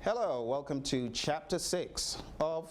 Hello, welcome to Chapter 6 of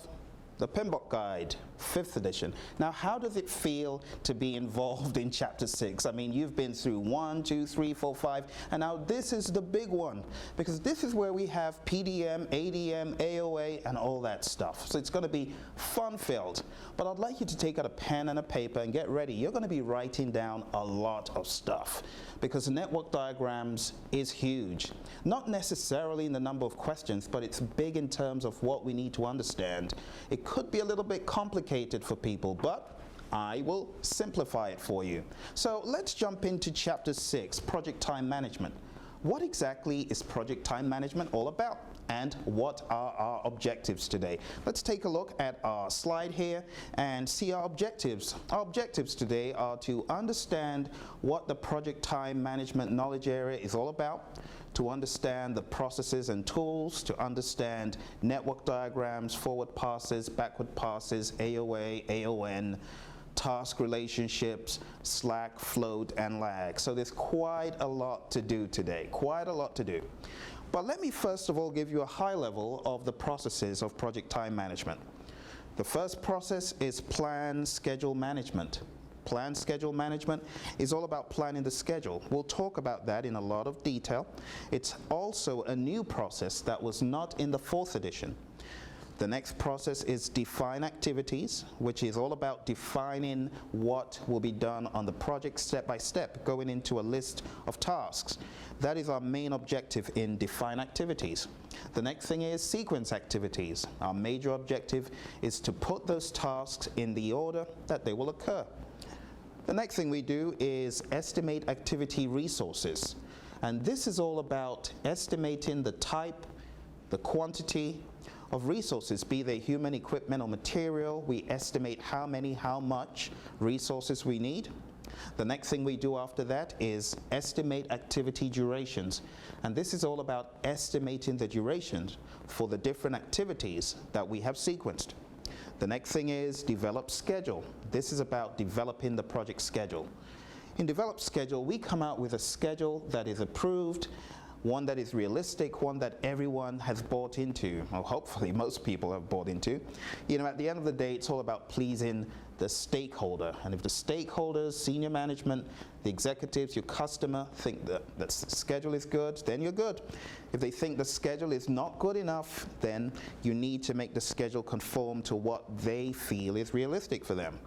the PMBOK Guide, 5th edition. Now, how does it feel to be involved in Chapter 6? I mean, you've been through 1, 2, 3, 4, 5, and now this is the big one, because this is where we have PDM, ADM, AOA, and all that stuff. So it's going to be fun-filled. But I'd like you to take out a pen and a paper and get ready. You're going to be writing down a lot of stuff, because network diagrams is huge. Not necessarily in the number of questions, but it's big in terms of what we need to understand. It could be a little bit complicated for people, but I will simplify it for you. So let's jump into Chapter 6, Project Time Management. What exactly is project time management all about? And what are our objectives today? Let's take a look at our slide here and see our objectives. Our objectives today are to understand what the project time management knowledge area is all about, to understand the processes and tools, to understand network diagrams, forward passes, backward passes, AOA, AON, task relationships, slack, float, and lag. So there's quite a lot to do today, quite a lot to do. But let me first of all give you a high level of the processes of project time management. The first process is plan schedule management. Plan schedule management is all about planning the schedule. We'll talk about that in a lot of detail. It's also a new process that was not in the 4th edition. The next process is define activities, which is all about defining what will be done on the project step by step, going into a list of tasks. That is our main objective in define activities. The next thing is sequence activities. Our major objective is to put those tasks in the order that they will occur. The next thing we do is estimate activity resources. And this is all about estimating the type, the quantity of resources, be they human, equipment, or material. We estimate how many, how much resources we need. The next thing we do after that is estimate activity durations. And this is all about estimating the durations for the different activities that we have sequenced. The next thing is develop schedule. This is about developing the project schedule. In develop schedule, we come out with a schedule that is approved, one that is realistic, one that everyone has bought into, or hopefully most people have bought into. You know, at the end of the day, it's all about pleasing the stakeholder. And if the stakeholders, senior management, the executives, your customer think that the schedule is good, then you're good. If they think the schedule is not good enough, then you need to make the schedule conform to what they feel is realistic for them.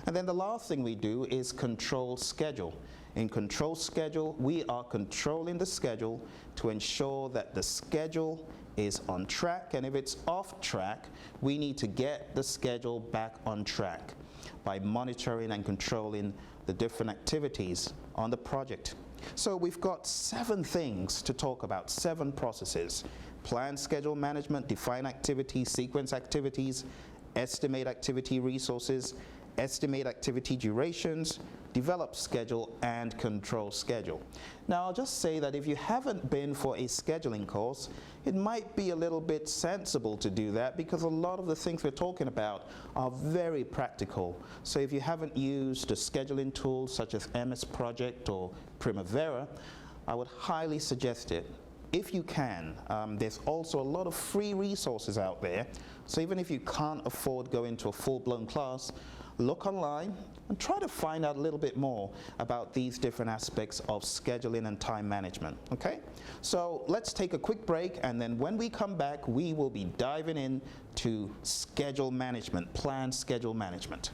And then the last thing we do is control schedule. In control schedule, we are controlling the schedule to ensure that the schedule is on track, and if it's off track, we need to get the schedule back on track by monitoring and controlling the different activities on the project. So we've got 7 things to talk about, 7 processes: plan schedule management, define activities, sequence activities, estimate activity resources, estimate activity durations, develop schedule, and control schedule. Now, I'll just say that if you haven't been for a scheduling course, it might be a little bit sensible to do that, because a lot of the things we're talking about are very practical. So if you haven't used a scheduling tool such as MS Project or Primavera, I would highly suggest it. If you can, there's also a lot of free resources out there. So even if you can't afford going to a full-blown class, look online and try to find out a little bit more about these different aspects of scheduling and time management, okay? So let's take a quick break, and then when we come back, we will be diving in to schedule management, plan schedule management.